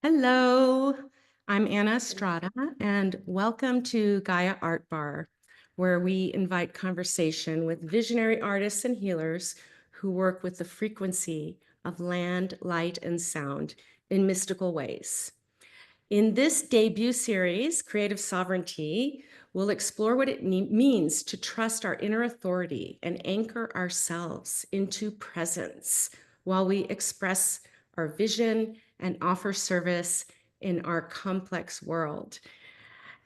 Hello, I'm Anna Estrada, and welcome to Gaia Art Bar, where we invite conversation with visionary artists and healers who work with the frequency of land, light, and sound in mystical ways. In this debut series, Creative Sovereignty, we'll explore what it means to trust our inner authority and anchor ourselves into presence while we express our vision and offer service in our complex world.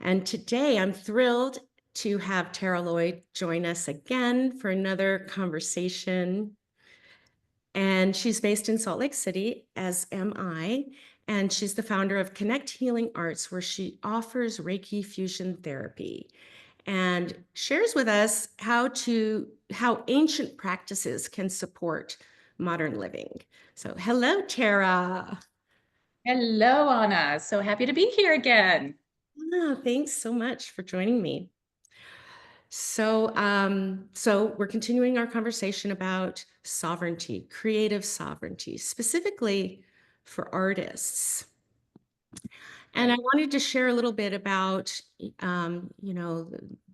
And today I'm thrilled to have Tara Lloyd join us again for another conversation. And she's based in Salt Lake City, as am I. And she's the founder of Connect Healing Arts, where she offers Reiki fusion therapy and shares with us how ancient practices can support modern living. So hello, Tara. Hello, Anna. So happy to be here again. Thanks so much for joining me. So we're continuing our conversation about sovereignty, creative sovereignty, specifically for artists. And I Right. wanted to share a little bit about,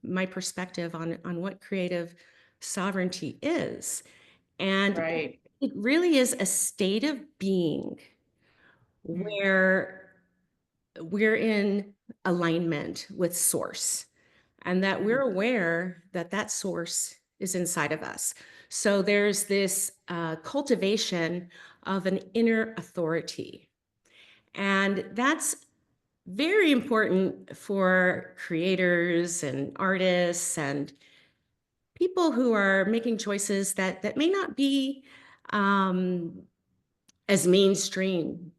my perspective on what creative sovereignty is. And Right. it really is a state of being Mm. where we're in alignment with source and that we're Mm. aware that that source is inside of us. So there's this cultivation of an inner authority. And that's very important for creators and artists and people who are making choices that may not be um, as mainstream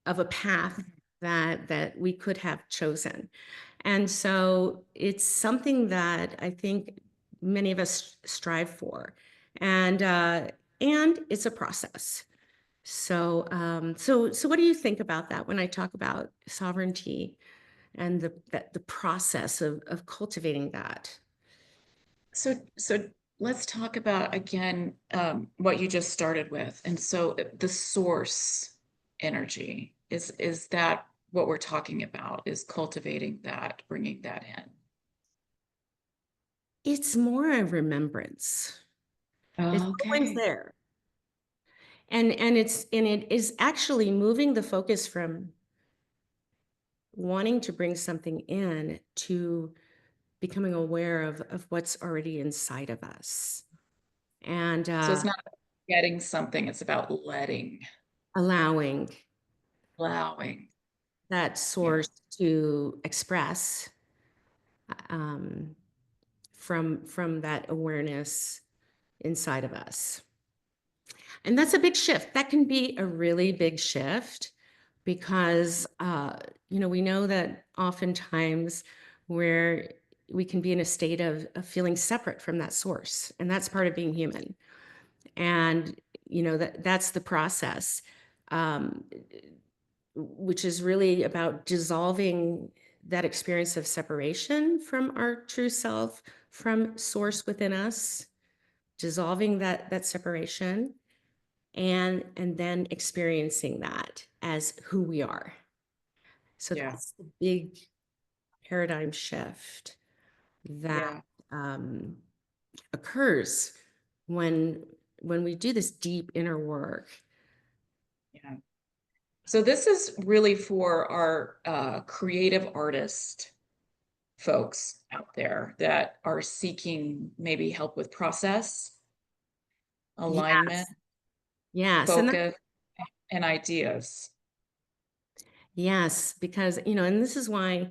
of a path that we could have chosen. And so it's something that I think many of us strive for, and it's a process. So what do you think about that when I talk about sovereignty and the process of cultivating that? So let's talk about again what you just started with. And so the source energy is that what we're talking about, is cultivating that, bringing that in. It's more a remembrance. It's always Okay. there. And it is actually moving the focus from wanting to bring something in to becoming aware of what's already inside of us and So it's not getting something, it's about allowing allowing. that Yeah. source to express um, from that awareness inside of us. And that's a big shift. That can be a really big shift because, we know that oftentimes where we can be in a state of feeling separate from that source, and that's part of being human. And, that's the process, um, which is really about dissolving that experience of separation from our true self, from source within us, dissolving that separation and then experiencing that as who we are. So Yeah. that's the big paradigm shift that Yeah. um, occurs when when we do this deep inner work. Yeah. So this is really for our creative artist folks out there that are seeking maybe help with process, alignment, Yes, yes, focus, and ideas. yes, because and this is why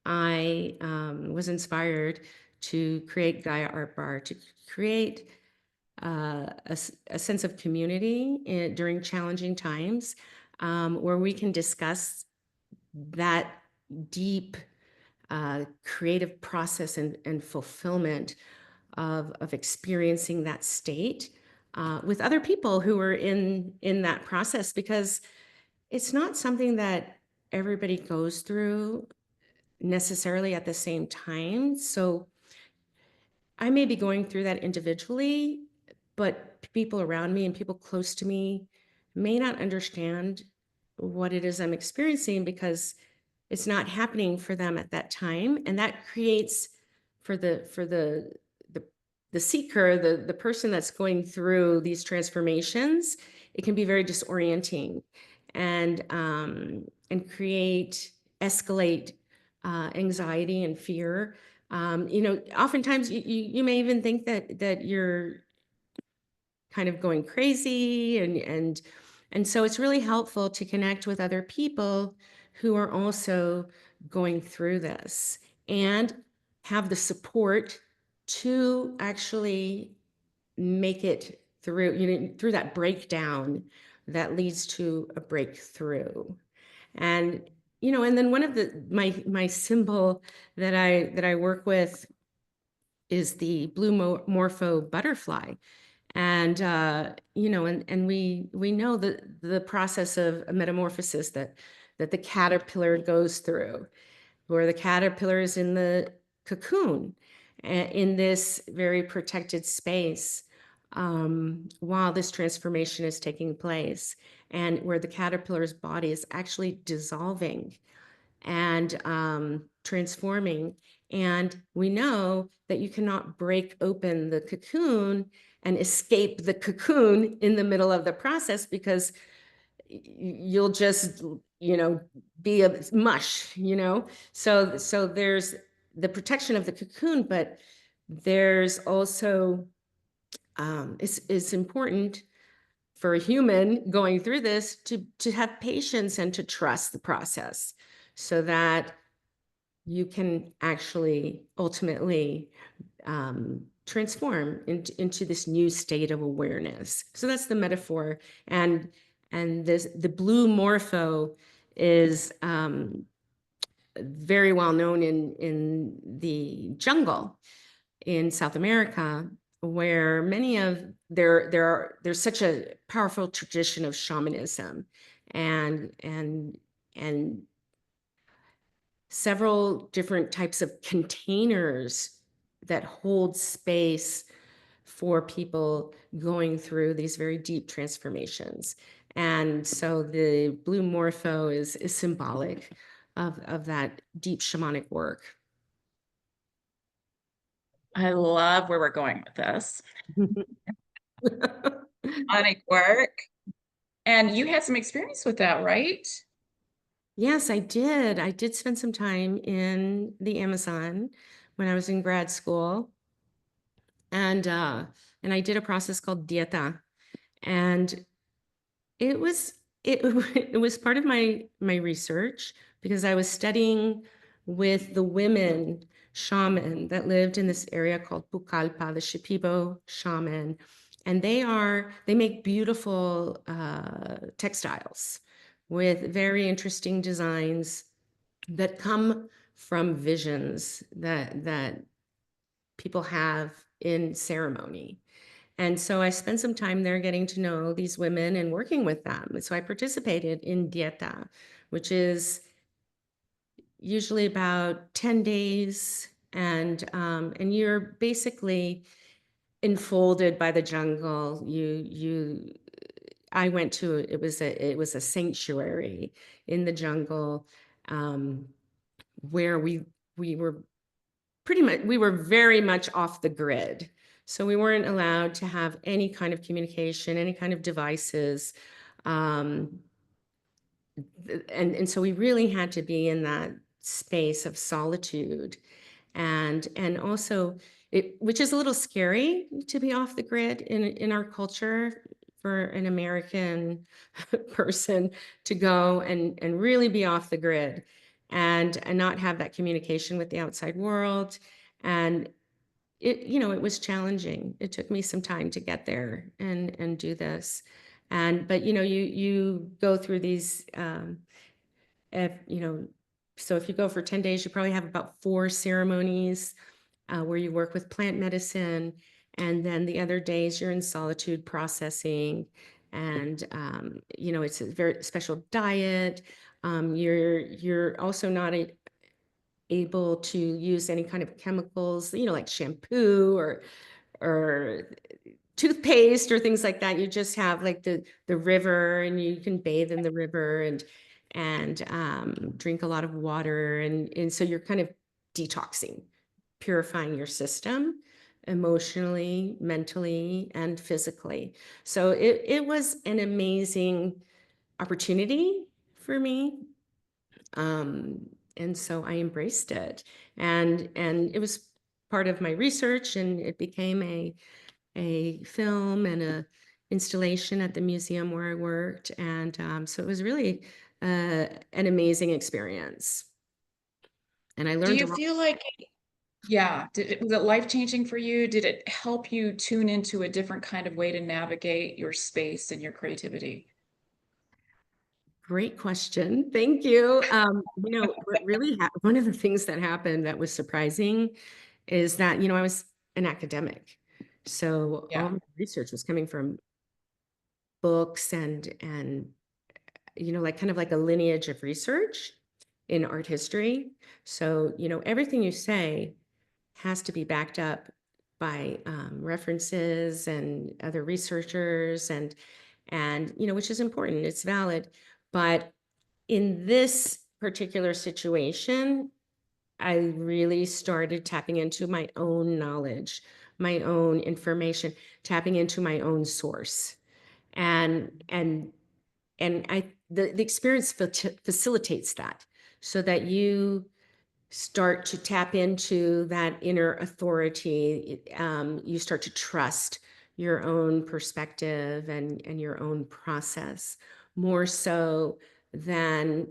I was inspired to create Gaia Art Bar to create a sense of community during challenging times where we can discuss that deep creative process and fulfillment of experiencing that state with other people who are in that process, because it's not something that everybody goes through necessarily at the same time. So I may be going through that individually, but people around me and people close to me may not understand what it is I'm experiencing, because it's not happening for them at that time. And that creates for the the seeker, the person that's going through these transformations, it can be very disorienting and create, escalate anxiety and fear. Oftentimes you may even think that you're kind of going crazy, and so it's really helpful to connect with other people who are also going through this and have the support to actually make it through, through that breakdown that leads to a breakthrough. And and then one of my symbol that I work with is the blue morpho butterfly. And we know the process of a metamorphosis that the caterpillar goes through, where the caterpillar is in the cocoon, in this very protected space, while this transformation is taking place, and where the caterpillar's body is actually dissolving and transforming. And we know that you cannot break open the cocoon and escape the cocoon in the middle of the process, because you'll just, be a mush, So there's the protection of the cocoon, but there's also, it's important for a human going through this to have patience and to trust the process, so that you can actually ultimately transform into this new state of awareness. So that's the metaphor. And the blue morpho is very well known in the jungle in South America, where many of there's such a powerful tradition of shamanism, and several different types of containers that hold space for people going through these very deep transformations. And so the blue morpho is symbolic of that deep shamanic work. I love where we're going with this. Shamanic work. And you had some experience with that, right? Yes, I did. I did spend some time in the Amazon when I was in grad school, and I did a process called dieta, and it was it it was part of my research, because I was studying with the women shaman that lived in this area called Pucallpa, the Shipibo shaman, and they make beautiful textiles with very interesting designs that come from visions that people have in ceremony. And so I spent some time there getting to know these women and working with them. And so I participated in dieta, which is usually about 10 days. And you're basically enfolded by the jungle. I went to, it was a sanctuary in the jungle, um, where we were we were very much off the grid. So we weren't allowed to have any kind of communication, any kind of devices. Um, and so we really had to be in that space of solitude, and also which is a little scary to be off the grid in our culture, for an American person to go and really be off the grid, and not have that communication with the outside world. And it was challenging. It took me some time to get there and do this. But you go through these, if you know so if you go for 10 days, you probably have about 4 ceremonies, where you work with plant medicine, and then the other days you're in solitude processing. And it's a very special diet. You're also not able to use any kind of chemicals, like shampoo or toothpaste or things like that. You just have like the river, and you can bathe in the river and drink a lot of water, and so you're kind of detoxing, purifying your system emotionally, mentally, and physically. So it was an amazing opportunity for me. And so I embraced it, and it was part of my research, and it became a film and a installation at the museum where I worked. And so it was really an amazing experience. And I Do learned you a lot. feel like, yeah, was it life-changing for you? Did it help you tune into a different kind of way to navigate your space and your creativity? Great question. Thank you. What really one of the things that happened that was surprising is that, I was an academic. So all Yeah. my research was coming from books and like kind of like a lineage of research in art history. So, everything you say has to be backed up by references and other researchers, and which is important. It's valid. But in this particular situation, I really started tapping into my own knowledge, my own information, tapping into my own source. And the experience facilitates that, so that you start to tap into that inner authority. You start to trust your own perspective and your own process more so than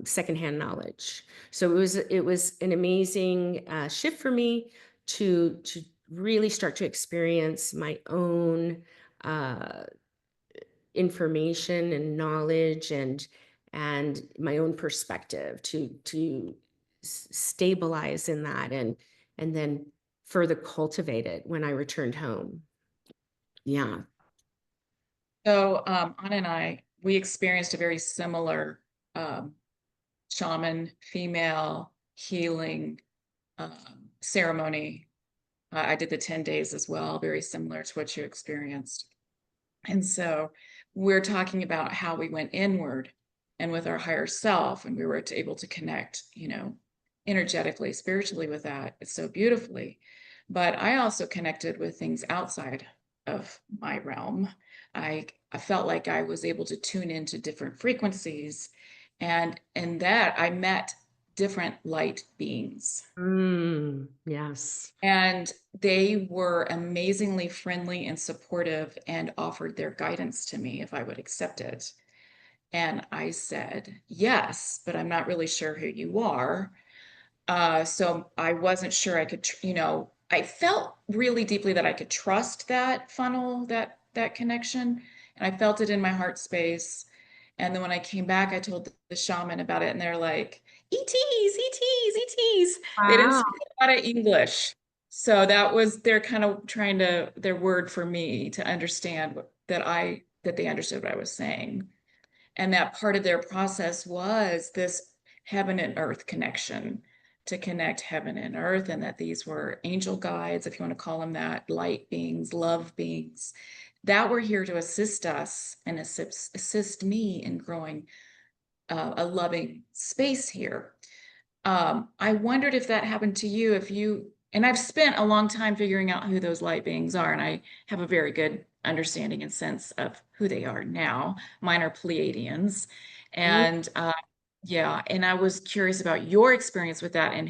secondhand knowledge. So it was an amazing shift for me to really start to experience my own uh, information and knowledge and my own perspective to stabilize in that, and then further cultivate it when I returned home. Yeah. So Anna and we experienced a very similar um, shaman, female healing ceremony. I did the 10 days as well, very similar to what you experienced. And so we're talking about how we went inward and with our higher self, and we were able to connect, energetically, spiritually with that. It's so beautifully. But I also connected with things outside of my realm. I felt like I was able to tune into different frequencies, and in that I met different light beings. Yes. And they were amazingly friendly and supportive and offered their guidance to me if I would accept it. And I said, yes, but I'm not really sure who you are. So I wasn't sure I could, I felt really deeply that I could trust that funnel, that connection. And I felt it in my heart space. And then when I came back, I told the shaman about it, and they're like, ETs, ETs, ETs. They didn't Wow. speak a lot of English. So that was their kind of trying to, their word for me to understand that they understood what I was saying. And that part of their process was this heaven and earth connection, to connect heaven and earth, and that these were angel guides, if you want to call them that, light beings, love beings, that were here to assist us and assist me in growing a loving space here. I wondered if that happened to you, and I've spent a long time figuring out who those light beings are, and I have a very good understanding and sense of who they are now. Mine are Pleiadians. And yeah, and I was curious about your experience with that and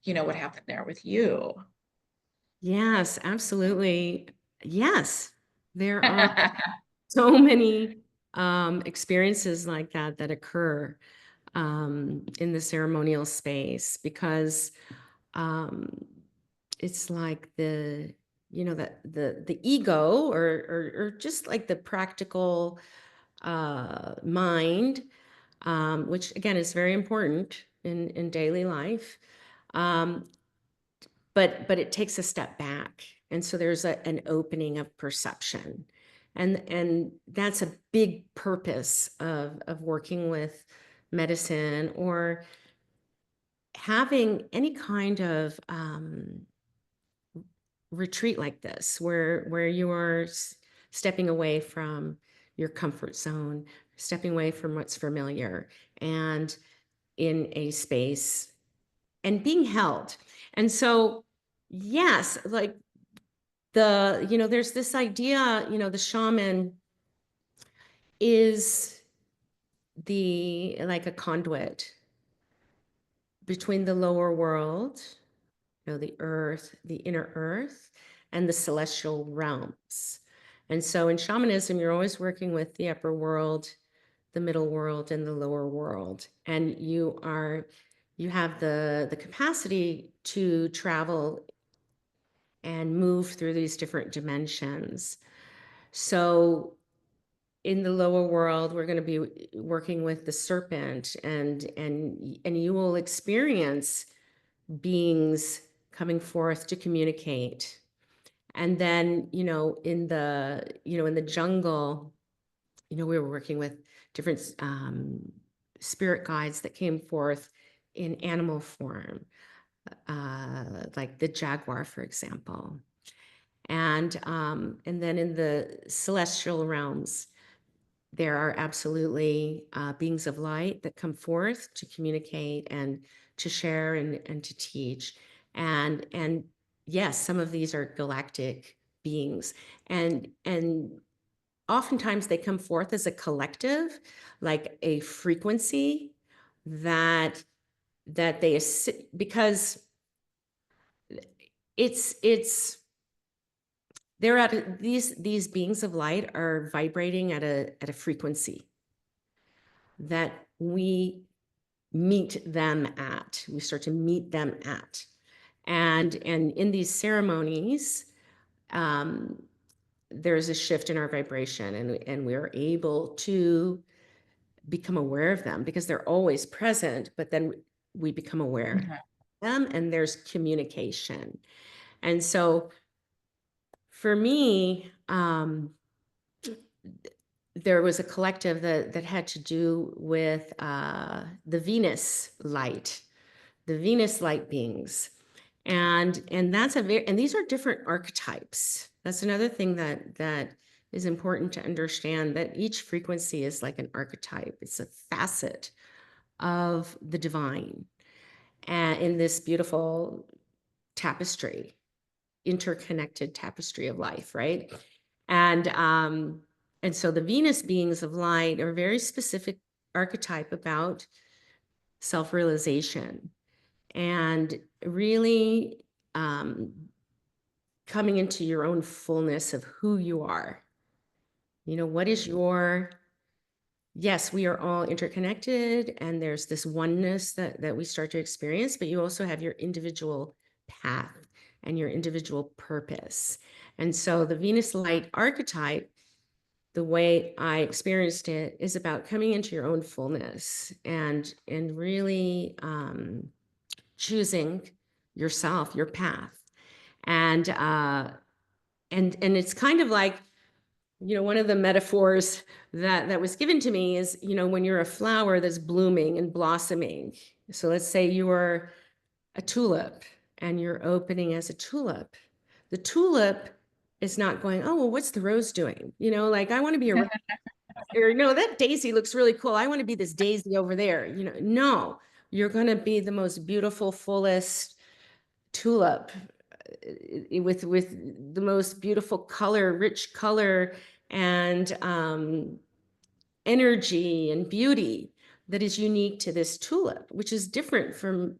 what happened there with you. Yes, absolutely. Yes, there are so many experiences like that occur in the ceremonial space, because um, it's like the ego, or just like the practical mind, which again is very important in daily life. Um, but it takes a step back, and so there's an opening of perception, and that's a big purpose of working with medicine, or having any kind of retreat like this, where you are stepping away from your comfort zone, stepping away from what's familiar, and in a space and being held. And so, yes, like there's this idea, the shaman is like a conduit between the lower world, the earth, the inner earth, and the celestial realms. And so in shamanism, you're always working with the upper world, the middle world, and the lower world. And you have the capacity to travel and move through these different dimensions. So in the lower world, we're going to be working with the serpent, and you will experience beings coming forth to communicate. And then, in the jungle, we were working with different spirit guides that came forth in animal form, like the jaguar, for example. And then in the celestial realms, there are absolutely beings of light that come forth to communicate and to share and to teach. And yes, some of these are galactic beings. And oftentimes they come forth as a collective, like a frequency that they because it's they're these beings of light are vibrating at a frequency that we start to meet them at. And in these ceremonies, there's a shift in our vibration, and we're able to become aware of them because they're always present, but then we become aware of them, and there's communication. And so for me, there was a collective that had to do with the Venus light beings. And these are different archetypes. That's another thing that is important to understand, that each frequency is like an archetype. It's a facet of the divine, and in this beautiful tapestry, interconnected tapestry of life, right? And so the Venus beings of light are a very specific archetype about self-realization and really coming into your own fullness of who you are. What is yes, we are all interconnected, and there's this oneness that we start to experience, but you also have your individual path and your individual purpose. And so the Venus light archetype, the way I experienced it, is about coming into your own fullness and really choosing yourself, your path. And it's kind of like, one of the metaphors that was given to me is, when you're a flower that's blooming and blossoming. So let's say you are a tulip and you're opening as a tulip. The tulip is not going, oh, well, what's the rose doing? Like, I want to be a, or no, that daisy looks really cool. I want to be this daisy over there. No, you're going to be the most beautiful, fullest tulip with the most beautiful color, rich color, and energy and beauty that is unique to this tulip, which is different from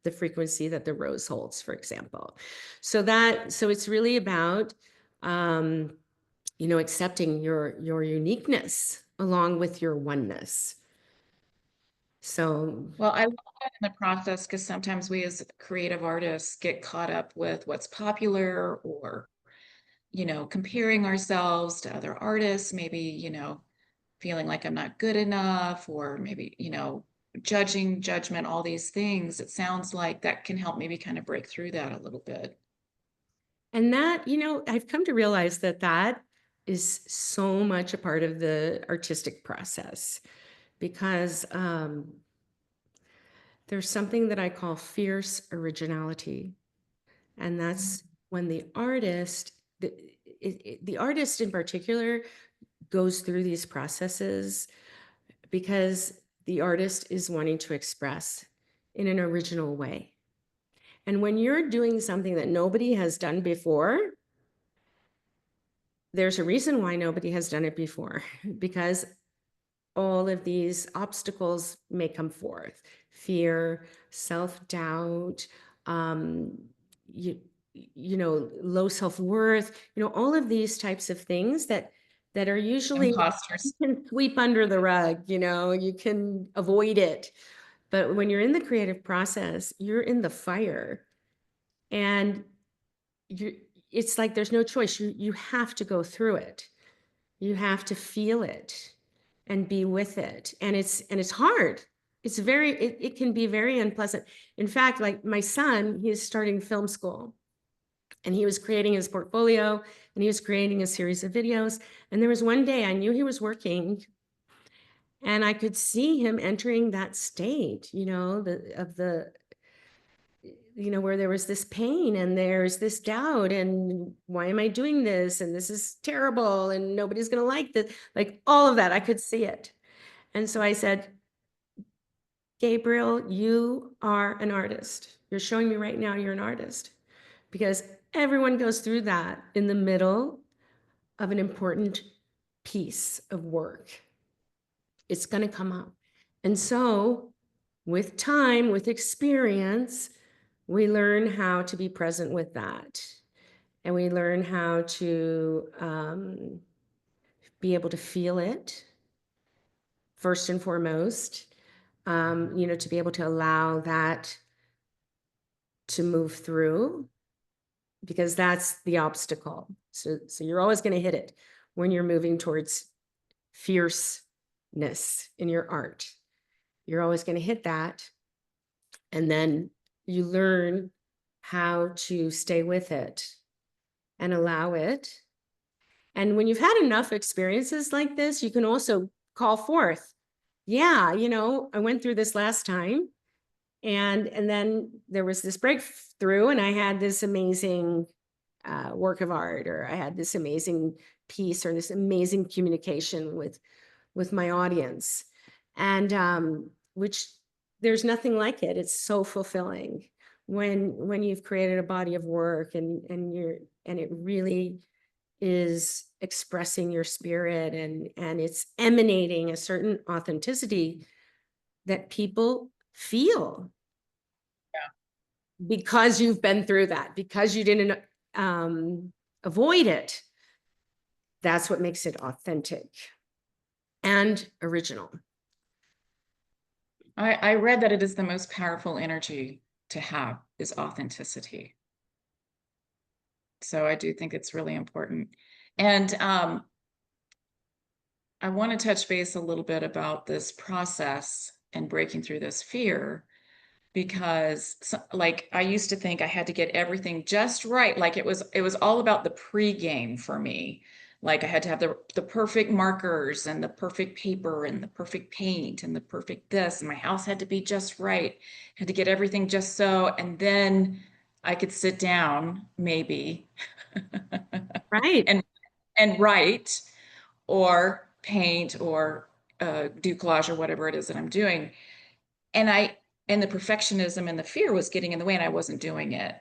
the frequency that the rose holds, for example. So it's really about accepting your uniqueness along with your oneness. So Well, I love that in the process, because sometimes we as creative artists get caught up with what's popular, or, comparing ourselves to other artists, maybe, feeling like I'm not good enough, or maybe, judgment, all these things. It sounds like that can help maybe kind of break through that a little bit. And that, I've come to realize that is so much a part of the artistic process, because there's something that I call fierce originality. And that's when the artist, the artist in particular goes through these processes because the artist is wanting to express in an original way. And when you're doing something that nobody has done before, there's a reason why nobody has done it before, because all of these obstacles may come forth: fear, self-doubt, um, you, low self-worth, all of these types of things that are usually, you Imposters. can sweep under the rug, you can avoid it. But when you're in the creative process, you're in the fire, and it's like there's no choice. You have to go through it. You have to feel it and be with it. And it's hard. It can be very unpleasant. In fact, like my son, he is starting film school, and he was creating his portfolio, and he was creating a series of videos. And there was one day I knew he was working, and I could see him entering that state, where there was this pain and there's this doubt, and why am I doing this? And this is terrible, and nobody's going to like this. Like all of that, I could see it. And so I said, Gabriel, you are an artist. You're showing me right now you're an artist, because everyone goes through that in the middle of an important piece of work. It's going to come up. And so with time, with experience, we learn how to be present with that. And we learn how to be able to feel it first and foremost, to be able to allow that to move through, because that's the obstacle. So you're always going to hit it when you're moving towards fierceness in your art. You're always going to hit that. And then you learn how to stay with it and allow it. And when you've had enough experiences like this, you can also call forth, yeah, I went through this last time, and then there was this breakthrough, and I had this amazing work of art, or I had this amazing piece, or this amazing communication with my audience. And which, there's nothing like it. It's so fulfilling when you've created a body of work, and it really is expressing your spirit, and it's emanating a certain authenticity that people feel. Because you've been through that, because you didn't avoid it. That's what makes it authentic and original. I read that it is the most powerful energy to have is authenticity. So I do think it's really important. And I want to touch base a little bit about this process and breaking through this fear, because like I used to think I had to get everything just right. Like it was all about the pregame for me. Like I had to have the perfect markers and the perfect paper and the perfect paint and the perfect this, and my house had to be just right. Had to get everything just so, and then I could sit down maybe Right. and write or paint or do collage or whatever it is that I'm doing. And the perfectionism and the fear was getting in the way, and I wasn't doing it.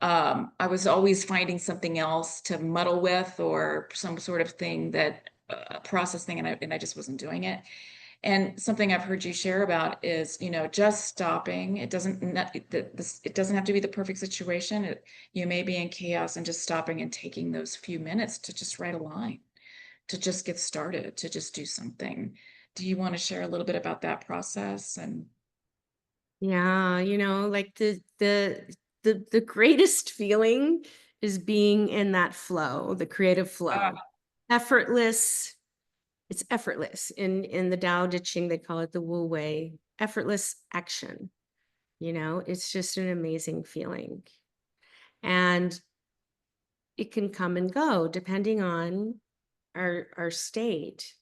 I was always finding something else to muddle with, or some sort of thing that process thing, and I just wasn't doing it. And something I've heard you share about is, just stopping. It doesn't have to be the perfect situation. You may be in chaos, and just stopping and taking those few minutes to just write a line, to just get started, to just do something. Do you want to share a little bit about that process? And Yeah, like the greatest feeling is being in that flow, the creative flow. Effortless. It's effortless. In the Tao Te Ching, they call it the Wu Wei, effortless action. It's just an amazing feeling. And it can come and go depending on our state,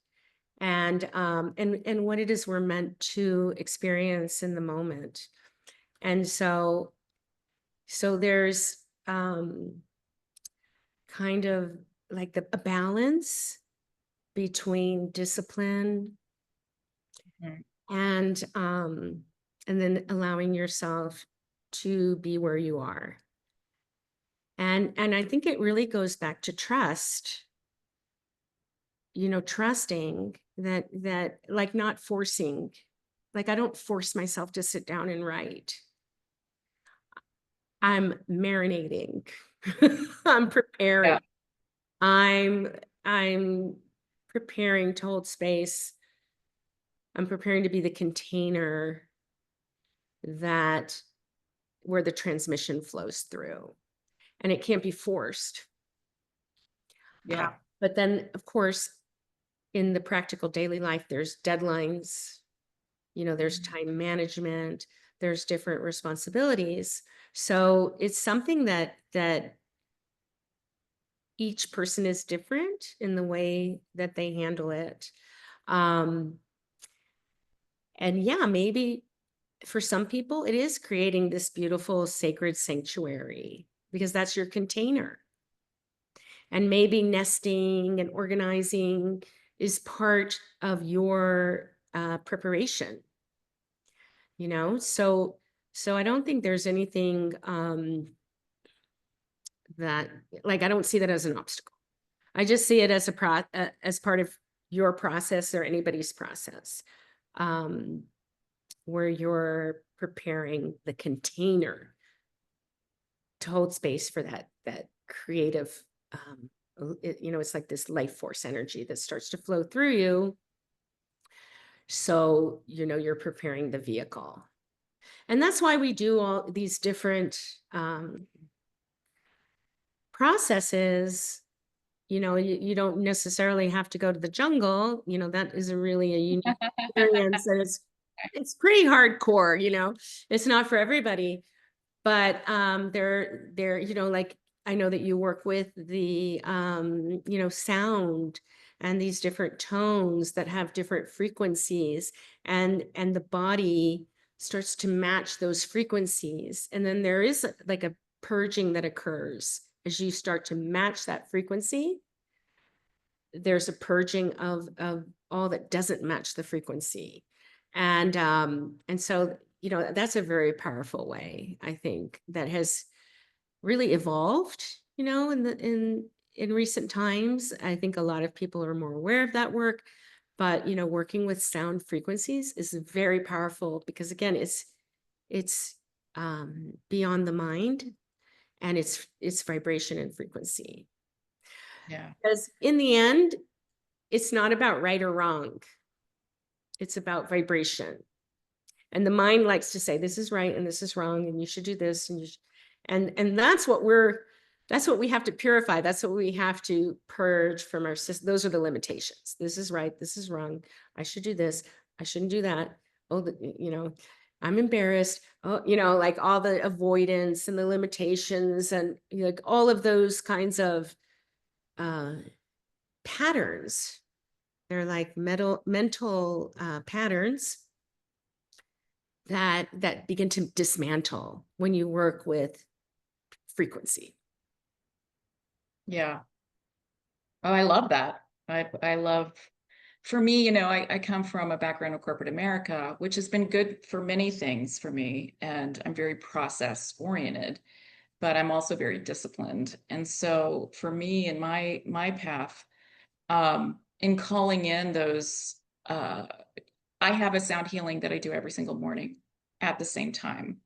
and what it is we're meant to experience in the moment. And so there's kind of like a balance between discipline Mhm. and then allowing yourself to be where you are. And I think it really goes back to trust, trusting that like not forcing, like I don't force myself to sit down and write. I'm marinating. I'm preparing. Yeah. I'm preparing to hold space. I'm preparing to be the container that where the transmission flows through. And it can't be forced. Yeah. But then, of course, in the practical daily life, there's deadlines, there's time management, there's different responsibilities. So it's something that each person is different in the way that they handle it. Um, and yeah, maybe for some people, it is creating this beautiful sacred sanctuary because that's your container. And maybe nesting and organizing is part of your preparation, so I don't think there's anything that, like, I don't see that as an obstacle. I just see it as as part of your process or anybody's process, um, where you're preparing the container to hold space for that creative, it's like this life force energy that starts to flow through you. So, you're preparing the vehicle. And that's why we do all these different processes. You don't necessarily have to go to the jungle. That is really a unique experience, and it's pretty hardcore. It's not for everybody. But they're like, I know that you work with the sound and these different tones that have different frequencies, and the body starts to match those frequencies, and then there is like a purging that occurs as you start to match that frequency. There's a purging of all that doesn't match the frequency, and so that's a very powerful way, I think, that has really evolved, in recent times. I think a lot of people are more aware of that work, but working with sound frequencies is very powerful because, again, it's beyond the mind, and it's vibration and frequency. Yeah. Because in the end, it's not about right or wrong. It's about vibration. And the mind likes to say, this is right and this is wrong, and you should do this, and that's what we have to purify. That's what we have to purge from our system. Those are the limitations. This is right, this is wrong. I should do this, I shouldn't do that. Oh, I'm embarrassed. Oh, like all the avoidance and the limitations, and like all of those kinds of patterns. They're like mental patterns that begin to dismantle when you work with frequency. Yeah. Oh, I love that. I love, for me, I come from a background of corporate America, which has been good for many things for me. And I'm very process oriented, but I'm also very disciplined. And so for me and my path, in calling in those, I have a sound healing that I do every single morning at the same time.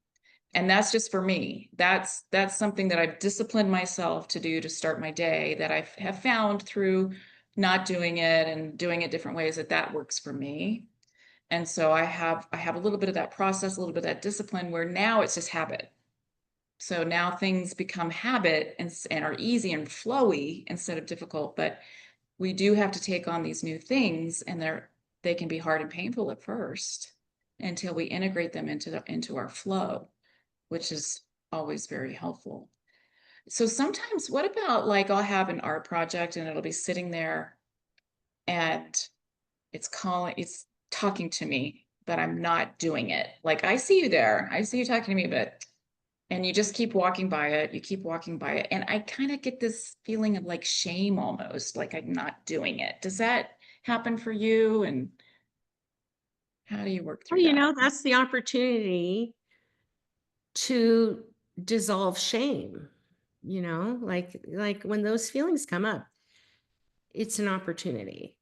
And that's just for me. That's something that I've disciplined myself to do to start my day, that I have found through not doing it and doing it different ways, that works for me. And so I have a little bit of that process, a little bit of that discipline, where now it's just habit. So now things become habit and are easy and flowy instead of difficult. But we do have to take on these new things, and they can be hard and painful at first until we integrate them into our flow, which is always very helpful. So sometimes, what about, like, I'll have an art project and it'll be sitting there and it's talking to me, but I'm not doing it. Like, I see you there, I see you talking to me, but And you just keep walking by it, you keep walking by it. And I kind of get this feeling of like shame almost, like I'm not doing it. Does that happen for you? And how do you work Well, through that? that's the opportunity to dissolve shame, like when those feelings come up, it's an opportunity.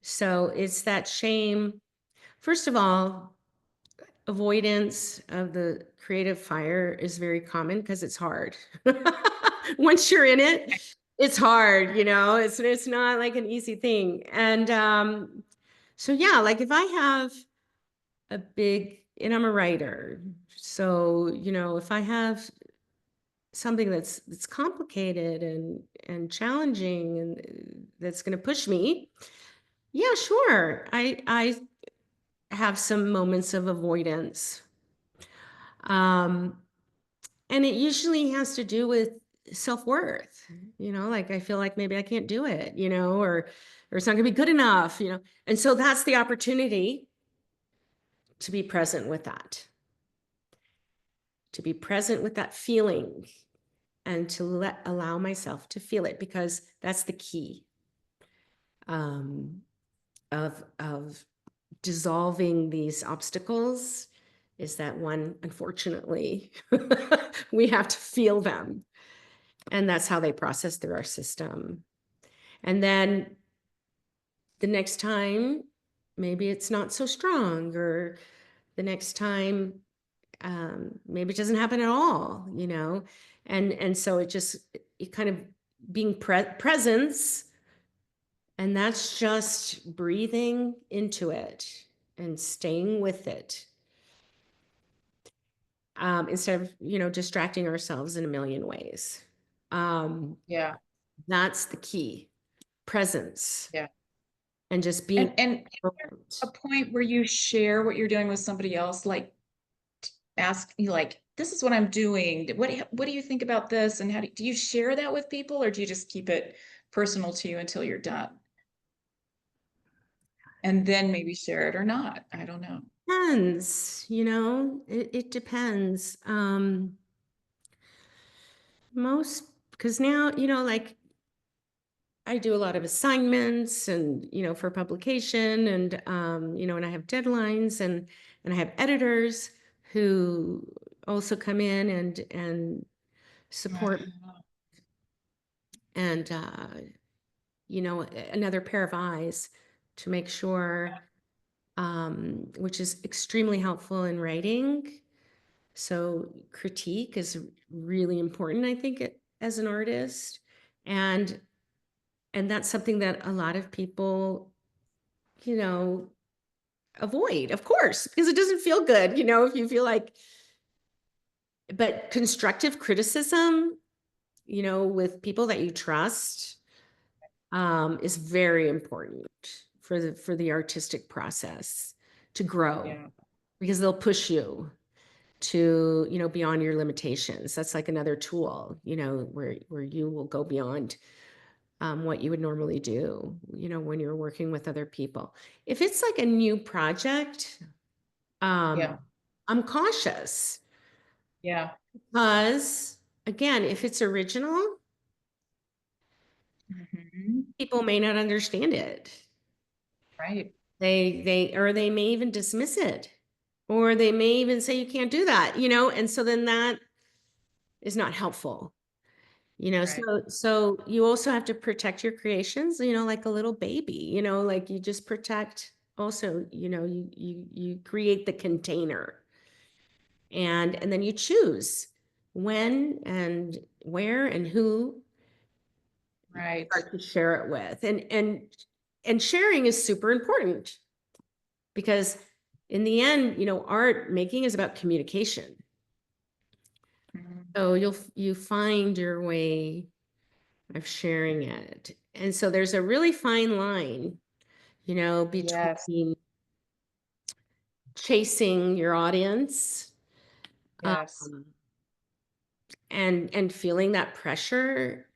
So it's that shame. First of all, avoidance of the creative fire is very common because it's hard. Once you're in it, it's hard, it's not like an easy thing. And so yeah, like if I have and I'm a writer, so if I have something that's complicated and challenging and that's going to push me, yeah, sure, I have some moments of avoidance. Um, and it usually has to do with self-worth, like I feel like maybe I can't do it, or it's not gonna be good enough, and so that's the opportunity to be present with that, feeling, and to allow myself to feel it, because that's the key um, of dissolving these obstacles, is that one, unfortunately, we have to feel them. And that's how they process through our system. And then the next time, maybe it's not so strong, or the next time, maybe it doesn't happen at all, and so it kind of being presence, and that's just breathing into it and staying with it, instead of distracting ourselves in a million ways. um, Yeah, that's the key, presence, yeah. and just And being is there a present. point where you share what you're doing with somebody else? Like ask you like, this is what I'm doing. What do you think about this? And do you share that with people, or do you just keep it personal to you until you're done? And then maybe share it or not. I don't know. Depends, it depends. Most, because now, like I do a lot of assignments and, for publication, and I have deadlines, and I have editors who also come in and support, and, another pair of eyes to make sure, which is extremely helpful in writing. So critique is really important, I think, as an artist. And that's something that a lot of people, you know, avoid, of course, because it doesn't feel good, if you feel like, but constructive criticism, with people that you trust, is very important for the artistic process to grow, Yeah, because they'll push you to beyond your limitations. That's like another tool, where you will go beyond, what you would normally do, when you're working with other people. If it's like a new project, yeah, I'm cautious, yeah. because again, if it's original, Mhm. people may not understand it. Right, They may even dismiss it, or they may even say you can't do that, and so then that is not helpful. right, So you also have to protect your creations, like a little baby, like you just protect also, you create the container, and then you choose when and where and who you right, start to share it with. And sharing is super important, because in the end, art making is about communication. Mhm. So you find your way of sharing it. And so there's a really fine line, Yes, between chasing your audience, yes, um, and feeling that pressure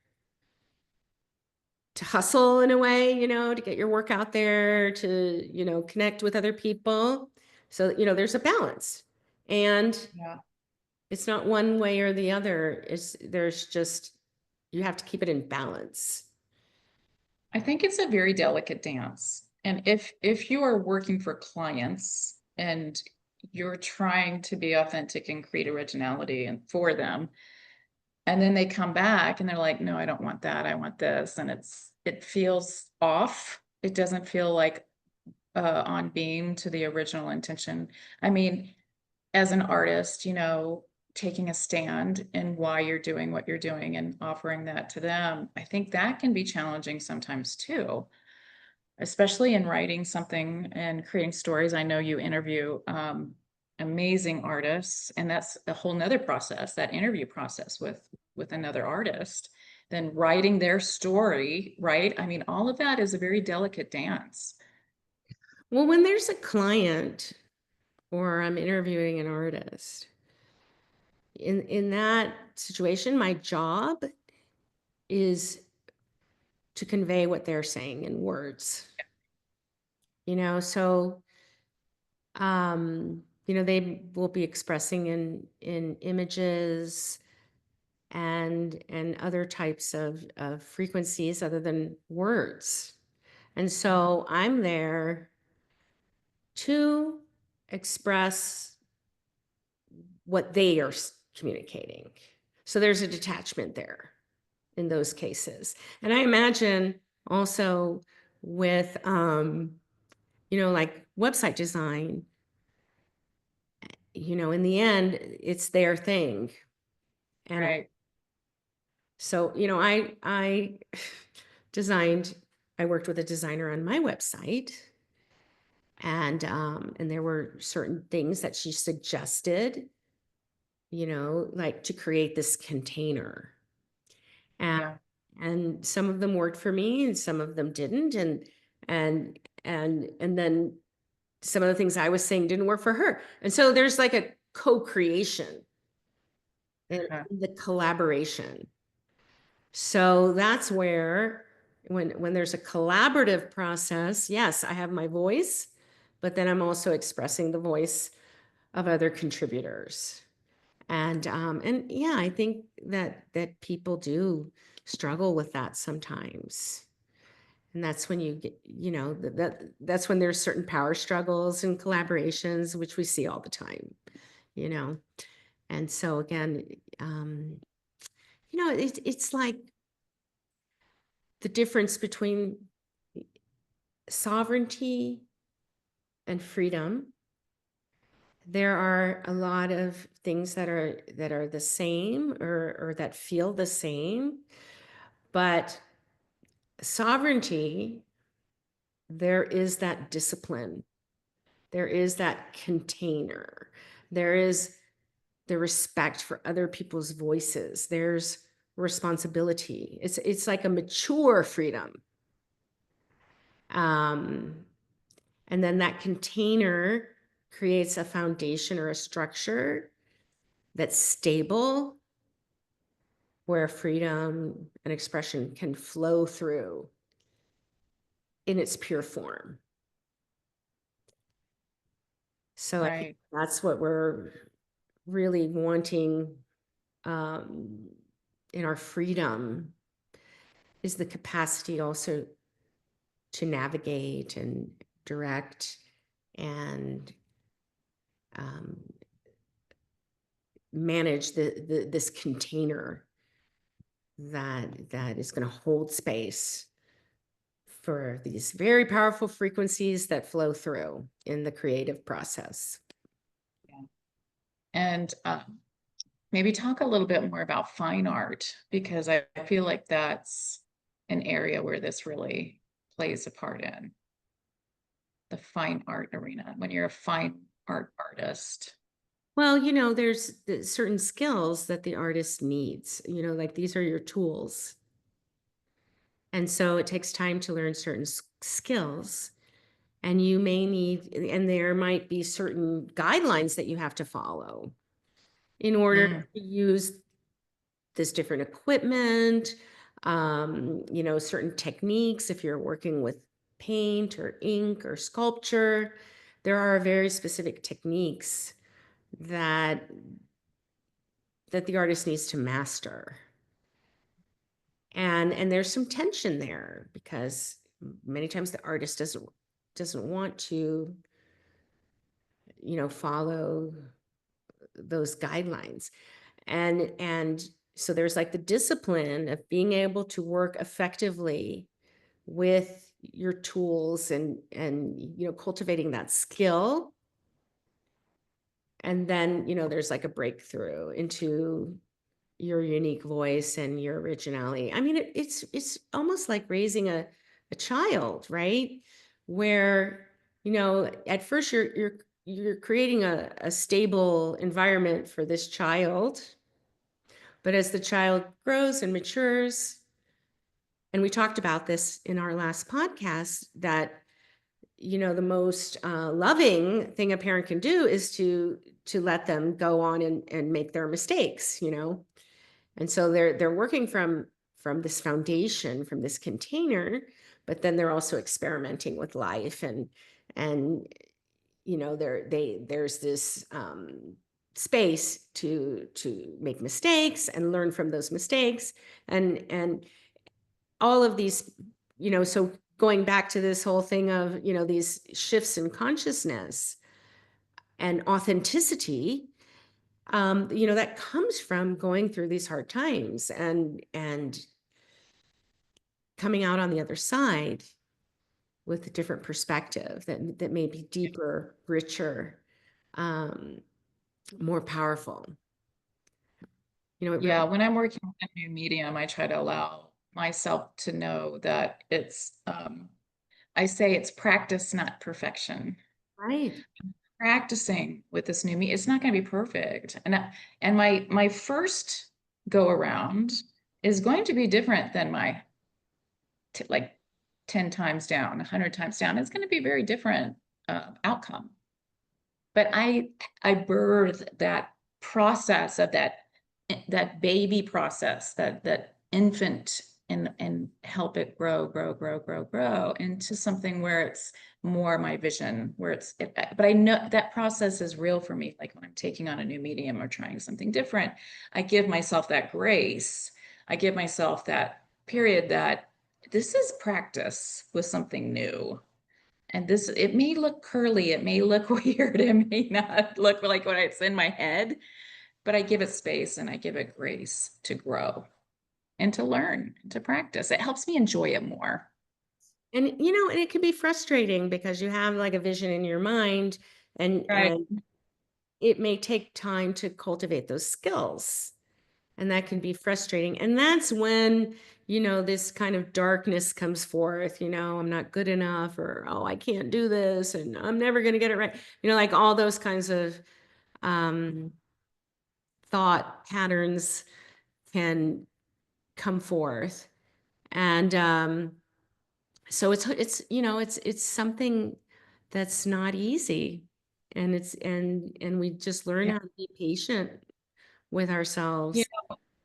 to hustle in a way, to get your work out there, to, connect with other people. So, there's a balance. And Yeah. it's not one way or the other. There's just, you have to keep it in balance. I think it's a very delicate dance. And if you are working for clients and you're trying to be authentic and create originality and for them, and then they come back and they're like, no, I don't want that. I want this. And it feels off. It doesn't feel like on beam to the original intention. I mean, as an artist, taking a stand in why you're doing what you're doing and offering that to them, I think that can be challenging sometimes too, especially in writing something and creating stories. I know you interview amazing artists, and that's a whole nother process, that interview process with another artist, then writing their story, right? I mean, all of that is a very delicate dance. Well, when there's a client or I'm interviewing an artist, in that situation, my job is to convey what they're saying in words. So they will be expressing in images and other types of frequencies other than words. And so I'm there to express what they are communicating. So there's a detachment there in those cases. And I imagine also with, like website design, in the end, it's their thing. And Right. so, I designed, I worked with a designer on my website, and there were certain things that she suggested, like to create this container. And Yeah. and some of them worked for me and some of them didn't. And then some of the things I was saying didn't work for her. And so there's like a co-creation and Uh-huh. the collaboration. So that's where when there's a collaborative process, yes, I have my voice, but then I'm also expressing the voice of other contributors. And yeah, I think that people do struggle with that sometimes. And that's when you get, that's when there's certain power struggles and collaborations, which we see all the time, you know. And so again, it's like the difference between sovereignty and freedom. There are a lot of things that are the same or that feel the same, but sovereignty, there is that discipline, there is that container, there is the respect for other people's voices, there's responsibility. It's like a mature freedom. um and then that container creates a foundation or a structure that's stable, where freedom and expression can flow through in its pure form. So I think Right. that's what we're really wanting, um, in our freedom, is the capacity also to navigate and direct and um, manage this container that is going to hold space for these very powerful frequencies that flow through in the creative process. Yeah. And maybe talk a little bit more about fine art, because I feel like that's an area where this really plays a part in the fine art arena when you're a fine art artist. Well, there's certain skills that the artist needs, like these are your tools. And so it takes time to learn certain skills. And you may need, and there might be certain guidelines that you have to follow in order Mm, to use this different equipment, certain techniques. If you're working with paint or ink or sculpture, there are very specific techniques that the artist needs to master. And there's some tension there because many times the artist doesn't want to, follow those guidelines. And so there's like the discipline of being able to work effectively with your tools and cultivating that skill. And then, there's like a breakthrough into your unique voice and your originality. I mean, it's almost like raising a child, right? Where, at first you're creating a stable environment for this child. But as the child grows and matures, and we talked about this in our last podcast, that the most loving thing a parent can do is to let them go on and make their mistakes, and so they're working from this foundation, from this container, but then they're also experimenting with life and there's this space to make mistakes and learn from those mistakes and all of these, so going back to this whole thing of, these shifts in consciousness and authenticity, that comes from going through these hard times and coming out on the other side with a different perspective that may be deeper, richer, um, more powerful. It Yeah, really, when I'm working with a new medium, I try to allow myself to know that I say it's practice, not perfection. right. Practicing with this new me, it's not going to be perfect. And my first go around is going to be different than my like 10 times down, 100 times down. It's going to be very different outcome. But I birthed that process of that baby process, that infant, and help it grow into something where it's more my vision, but I know that process is real for me. Like when I'm taking on a new medium or trying something different, I give myself that grace. I give myself that period that this is practice with something new. And this, it may look curly, it may look weird, it may not look like what it's in my head, but I give it space and I give it grace to grow and to learn, to practice. It helps me enjoy it more. And it can be frustrating because you have like a vision in your mind Right. and it may take time to cultivate those skills. And that can be frustrating. And that's when, this kind of darkness comes forth, I'm not good enough, or, oh, I can't do this, and I'm never going to get it right. Like all those kinds of um, thought patterns can come forth. And so it's something that's not easy. And and we just learn Yeah. how to be patient with Yeah. ourselves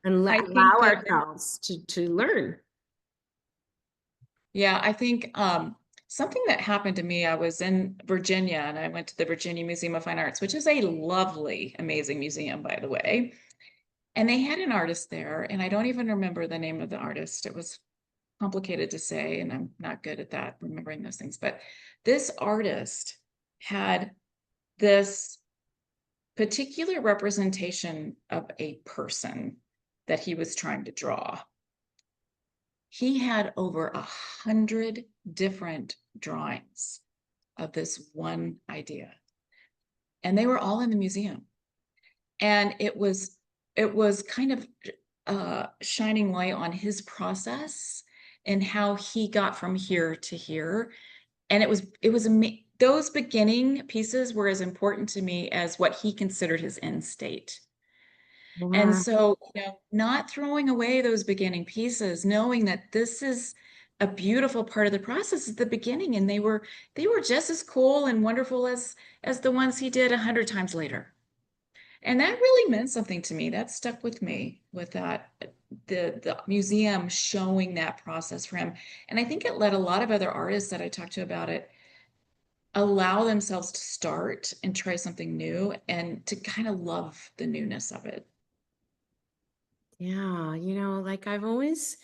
and I allow think that, ourselves to learn. yeah, I think something that happened to me, I was in Virginia and I went to the Virginia Museum of Fine Arts, which is a lovely, amazing museum, by the way. And they had an artist there, and I don't even remember the name of the artist. It was complicated to say, and I'm not good at that, remembering those things. But this artist had this particular representation of a person that he was trying to draw. He had over 100 different drawings of this one idea, and they were all in the museum. And it was kind of shining light on his process and how he got from here to here. And it was those beginning pieces were as important to me as what he considered his end state. And Yeah. so, not throwing away those beginning pieces, knowing that this is a beautiful part of the process at the beginning, and they were just as cool and wonderful as the ones he did 100 times later. And that really meant something to me. That stuck with me, with that, the museum showing that process for him. And I think it led a lot of other artists that I talked to about it allow themselves to start and try something new and to kind of love the newness of it. Yeah, like I've always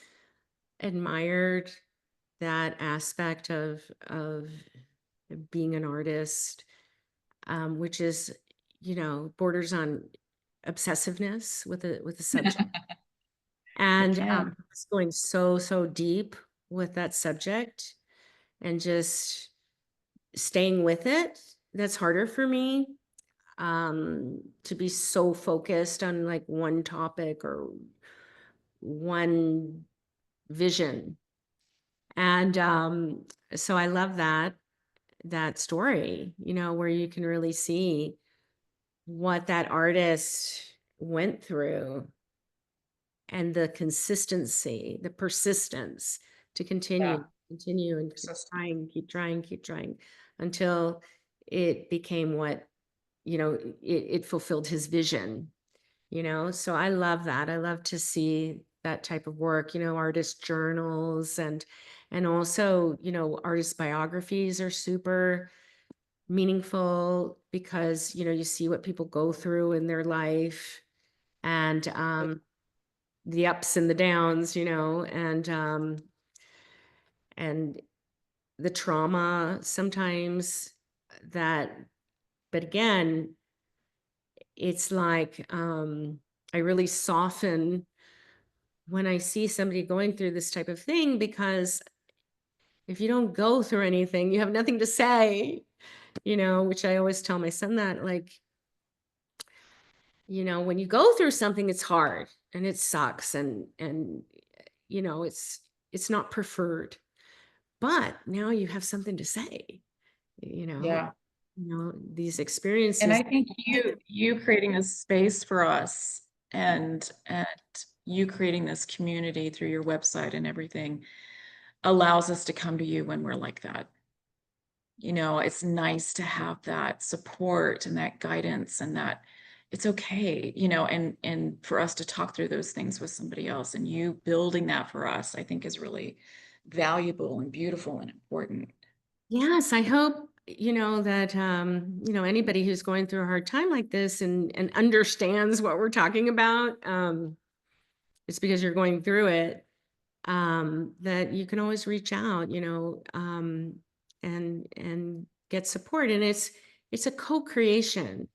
admired that aspect of being an artist, which is, borders on obsessiveness with a subject, It and can. it's going so deep with that subject, and just staying with it. That's harder for me, to be so focused on like one topic or one vision. And so I love that story, where you can really see what that artist went through, and the consistency, the persistence to Yeah. continue and Persistent. keep trying, keep trying until it became what, it fulfilled his vision, So I love that. I love to see that type of work, artist journals, and also, artist biographies are super meaningful because, you see what people go through in their life, and the ups and the downs, and the trauma sometimes that, but again, it's like, I really soften when I see somebody going through this type of thing, because if you don't go through anything, you have nothing to say, which I always tell my son that, like, when you go through something, it's hard and it sucks, and it's not preferred, but now you have something to say, you know, Yeah. these And experiences. I think you creating a space for us and you creating this community through your website and everything allows us to come to you when we're like that. It's nice to have that support and that guidance and that it's okay, and for us to talk through those things with somebody else, and you building that for us, I think is really valuable and beautiful and important. Yes, I hope, that, anybody who's going through a hard time like this, and understands what we're talking about, it's because you're going through it, that you can always reach out, and get support. And it's a co-creation.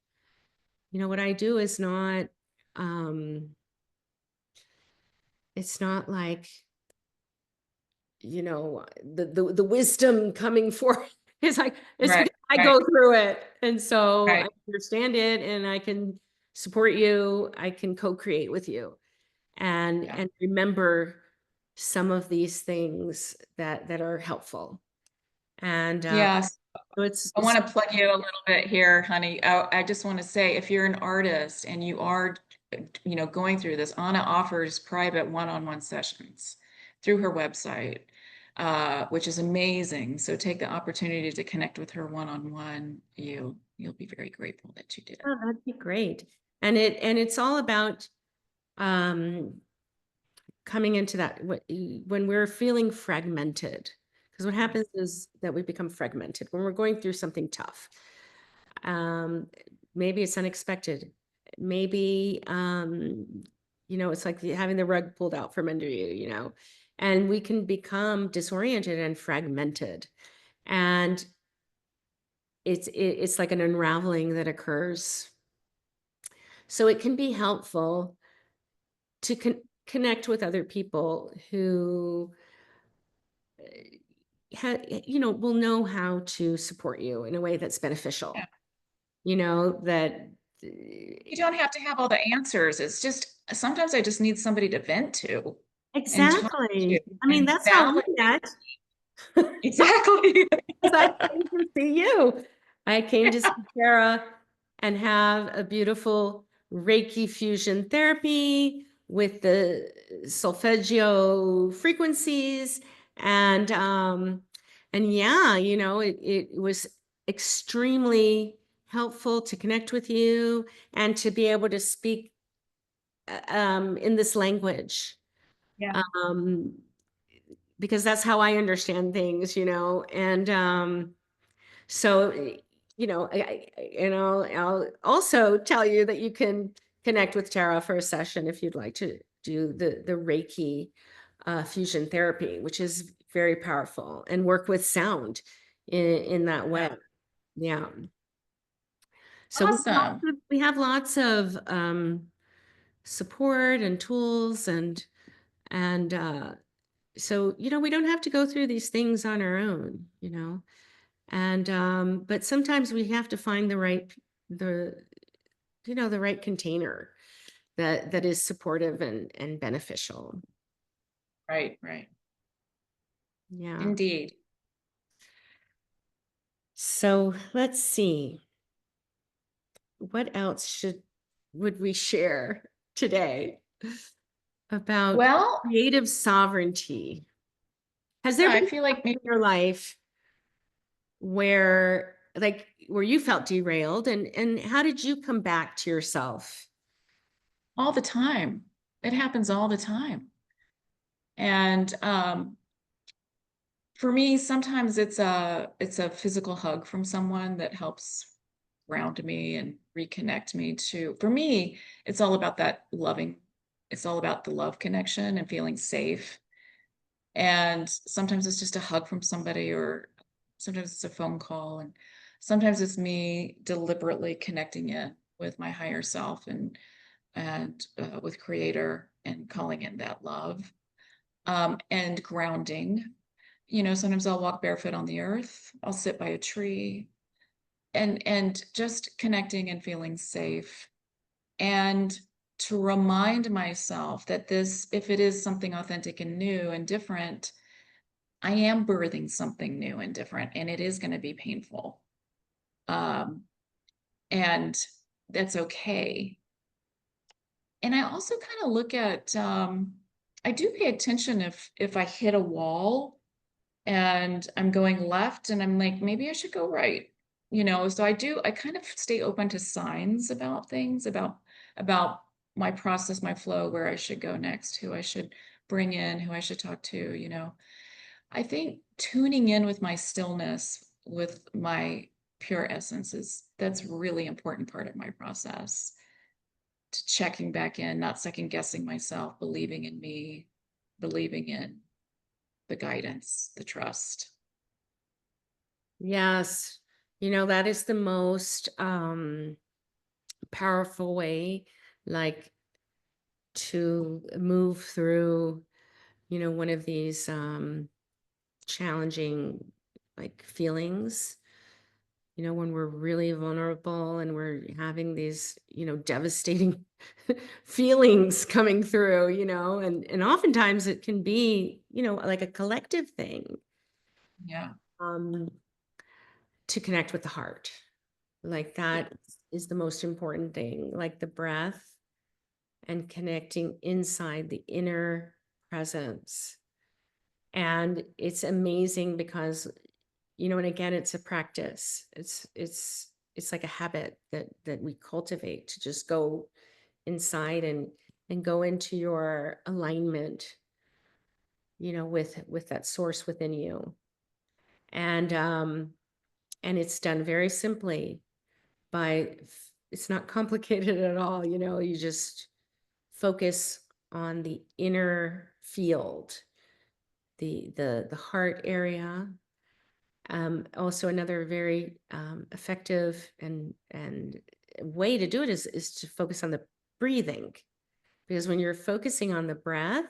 What I do is not, um, it's not like, the wisdom coming forth. It's Right, because I right, go through it, and so I right. understand it, and I can support you. I can co-create with you, and Yeah. remember some of these things that are helpful. And Yes. so I it's want to plug you a little bit here, honey. I just want to say, if you're an artist and you are, going through this, Anna offers private one-on-one sessions through her website, which is amazing. So take the opportunity to connect with her one-on-one. You'll be very grateful that you did. oh, that'd be great. And it's all about, um, coming into that when we're feeling fragmented, because what happens is that we become fragmented when we're going through something tough. um Maybe it's unexpected, maybe, it's like having the rug pulled out from under you, and we can become disoriented and fragmented, and it's like an unraveling that occurs. So it can be helpful to connect with other people who, will know how to support you in a way that's Yeah. beneficial, that, You don't have to have all the answers. It's just sometimes I just need somebody to vent to and talk to exactly. I mean, and that's how we validate. met. Exactly. 'Cause I came to see you. I came to see Tara and have a beautiful Reiki fusion therapy with the solfeggio frequencies. And yeah, it was extremely helpful to connect with you and to be able to speak, in this language. Yeah. Um, because that's how I understand things, and So, and I'll also tell you that you can connect with Tara for a session if you'd like to do the Reiki fusion therapy, which is very powerful, and work with sound in that way. Yeah. Yeah. So Awesome. we have lots of support and tools and so we don't have to go through these things on our own. And but sometimes we have to find the the right container that is supportive and beneficial. Right, right. Yeah. Indeed. So let's see. What else would we share today about Well, creative sovereignty? Has yeah, there I been feel like times maybe in your life where you felt derailed, and how did you come back to yourself? all the time. It happens all the time. And for me, sometimes it's a physical hug from someone that helps ground me and reconnect me to. For me, it's all about that loving. It's all about the love connection and feeling safe. And sometimes it's just a hug from somebody, or sometimes it's a phone call, and sometimes it's me deliberately connecting in with my higher self and with Creator and calling in that love, and grounding. Sometimes I'll walk barefoot on the earth. I'll sit by a tree, and just connecting and feeling safe, and to remind myself that this, if it is something authentic and new and different, I am birthing something new and different, and it is going to be painful. Um, and that's okay. And I also kind of look at, I do pay attention if I hit a wall and I'm going left and I'm like, maybe I should go right. So I kind of stay open to signs about things, about my process, my flow, where I should go next, who I should bring in, who I should talk to. I think tuning in with my stillness, with my pure essence, that's really important part of my process. To checking back in, not second guessing myself, believing in me, believing in the guidance, the trust. Yes. That is the most powerful way, like, to move through, one of these challenging, like, feelings, when we're really vulnerable and we're having these, devastating feelings coming through, and oftentimes it can be, like a collective thing, Yeah. um, to connect with the heart. Like, Yeah. that is the most important thing, like the breath and connecting inside the inner presence. And it's amazing because, and again, it's a practice. It's like a habit that we cultivate to just go inside and go into your alignment, with that source within you. And it's done very simply it's not complicated at all. You just focus on the inner field, the heart area. Also, another very effective and way to do it is to focus on the breathing, because when you're focusing on the breath,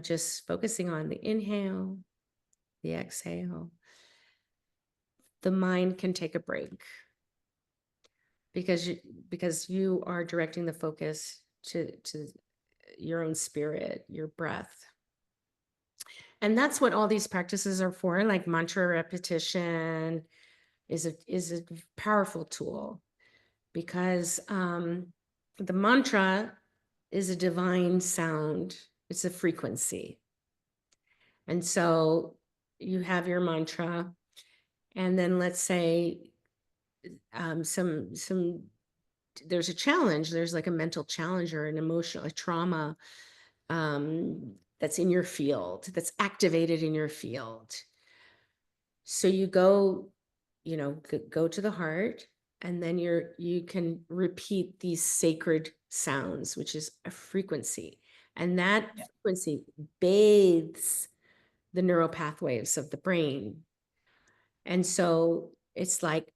just focusing on the inhale, the exhale, the mind can take a break, because you are directing the focus to your own spirit, your breath. And that's what all these practices are for. Like, mantra repetition is a powerful tool, because the mantra is a divine sound. It's a frequency. And so you have your mantra, and then let's say some there's a challenge. There's like a mental challenge or an emotional a trauma that's in your field, that's activated in your field. So you go, go to the heart, and then you can repeat these sacred sounds, which is a frequency. And that Yeah. frequency bathes the neural pathways of the brain. And so it's like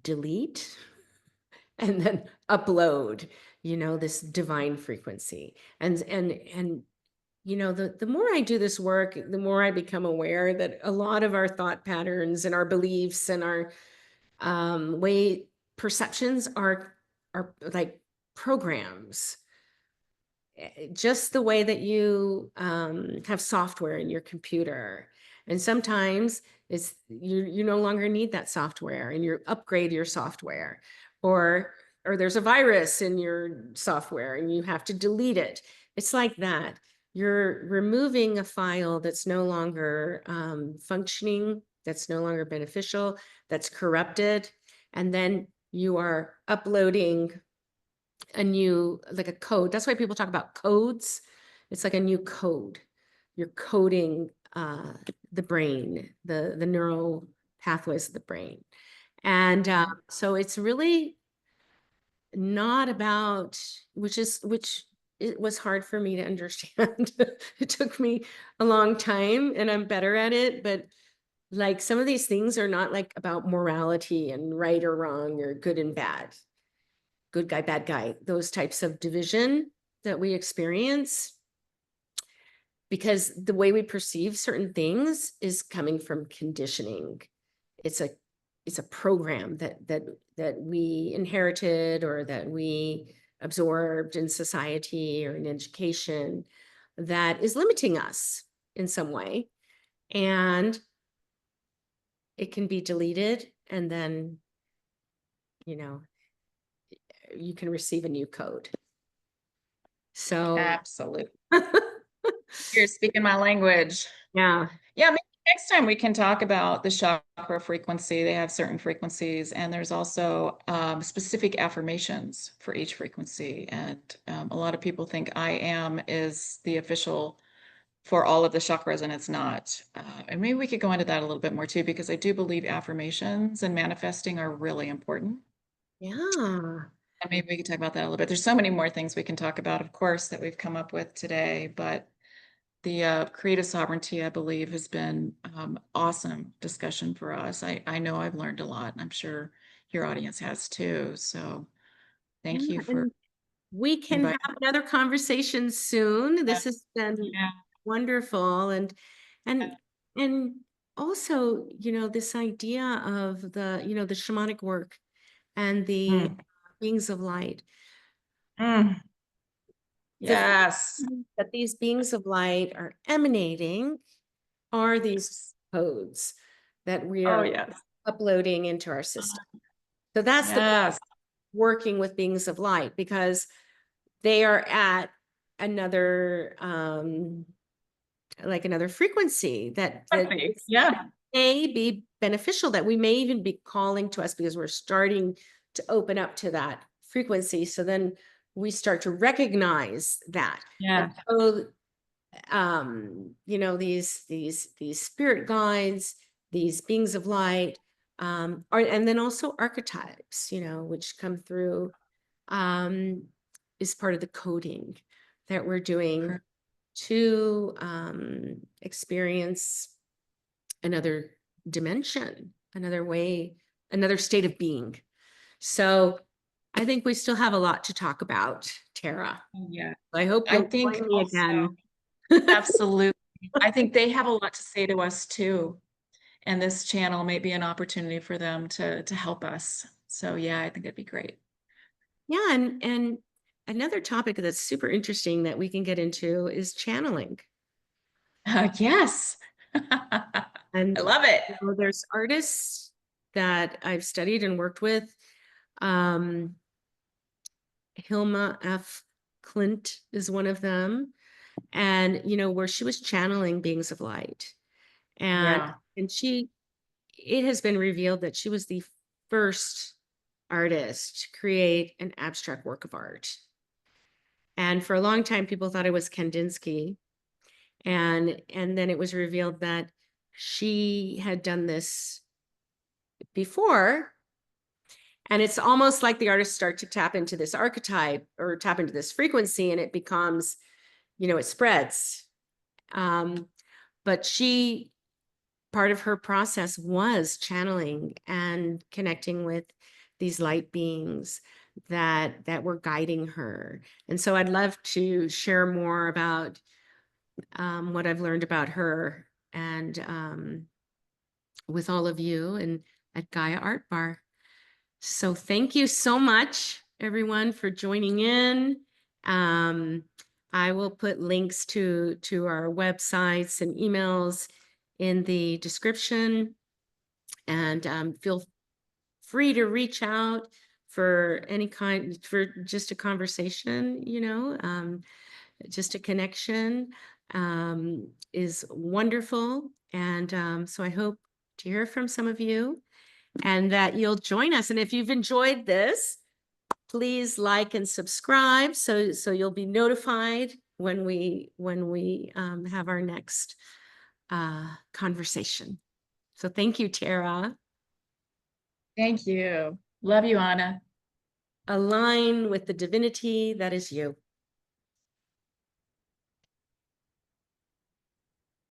delete and then upload, this divine frequency. And the more I do this work, the more I become aware that a lot of our thought patterns and our beliefs and our way perceptions are like programs, just the way that you have software in your computer. And sometimes you no longer need that software and you upgrade your software, or there's a virus in your software and you have to delete it. It's like that. You're removing a file that's no longer functioning, that's no longer beneficial, that's corrupted. And then you are uploading a new, like a code. That's why people talk about codes. It's like a new code. You're coding the brain, the neural pathways of the brain. And so it's really not about, which it was hard for me to understand. It took me a long time and I'm better at it, but like some of these things are not like about morality and right or wrong or good and bad, good guy, bad guy, those types of division that we experience, because the way we perceive certain things is coming from conditioning. It's a program that we inherited or that we absorbed in society or in education that is limiting us in some way. And it can be deleted, and then, you can receive a new code. So Absolutely. You're speaking my language. yeah. Yeah, maybe next time we can talk about the chakra frequency. They have certain frequencies, and there's also specific affirmations for each frequency. And a lot of people think I am is the official for all of the chakras, and it's not. And maybe we could go into that a little bit more too, because I do believe affirmations and manifesting are really important. Yeah. And maybe we could talk about that a little bit. There's so many more things we can talk about, of course, that we've come up with today, but the creative sovereignty, I believe, has been awesome discussion for us. I know I've learned a lot, and I'm sure your audience has too. So Yeah. thank you for And we can inviting. have another conversation soon. This has been Yeah. wonderful. And and also, this idea of the shamanic work and the Mm. beings of light. Mm. The Yes. thing that these beings of light are emanating are these codes that we Oh, are yes. uploading into our system. So that's the Yes. working with beings of light, because they are at another like another frequency that Yeah. may be beneficial, that we may even be calling to us because we're starting to open up to that frequency. So then we start to recognize that. And Yeah. so these spirit guides, these beings of light, and then also archetypes, which come through, um, is part of the coding that we're doing to experience another dimension, another way, another state of being. So I think we still have a lot to talk about, Tara. Yeah. I hope I you'll think join me also, again. absolutely. I think they have a lot to say to us too. And this channel may be an opportunity for them to help us. So yeah, I think it'd be great. Yeah, and another topic that's super interesting that we can get into is channeling. Yes. I And love it. there's artists that I've studied and worked with. Um, Hilma F. Clint is one of them, and where she was channeling beings of light, and Yeah. it has been revealed that she was the first artist to create an abstract work of art. And for a long time, people thought it was Kandinsky. And then it was revealed that she had done this before. And it's almost like the artists start to tap into this archetype or tap into this frequency, and it becomes, it spreads. But part of her process was channeling and connecting with these light beings that were guiding her. And so I'd love to share more about what I've learned about her and with all of you and at Gaia Art Bar. So thank you so much, everyone, for joining in. I will put links to our websites and emails in the description, and feel free to reach out for for just a conversation, just a connection is wonderful. And so I hope to hear from some of you and that you'll join us. And if you've enjoyed this, please like and subscribe so you'll be notified when we have our next conversation. So thank you, Tara. Thank you. Love you, Anna. Align with the divinity that is you.